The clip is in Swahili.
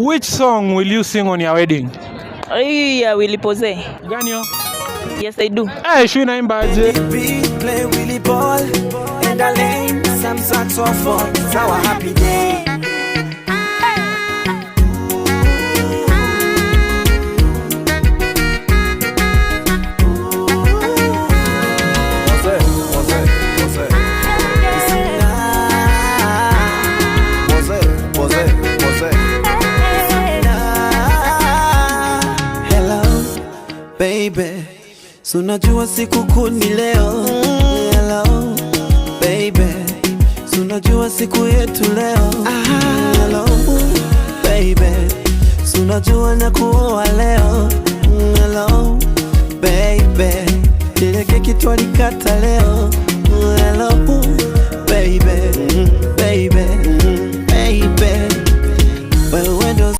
Which song will you sing on your wedding? Yeah, Willy Pose. Gani yo? Yes, I do. Shui naimbaje? Play Willy ball in the lane, some saxophone. It's our happy day. Baby, sunajua siku kuu ni leo. Hello, baby, sunajua siku yetu leo. Hello, baby, sunajua na kuoa leo. Hello, baby, ile keki twalikata leo. Hello, baby, baby.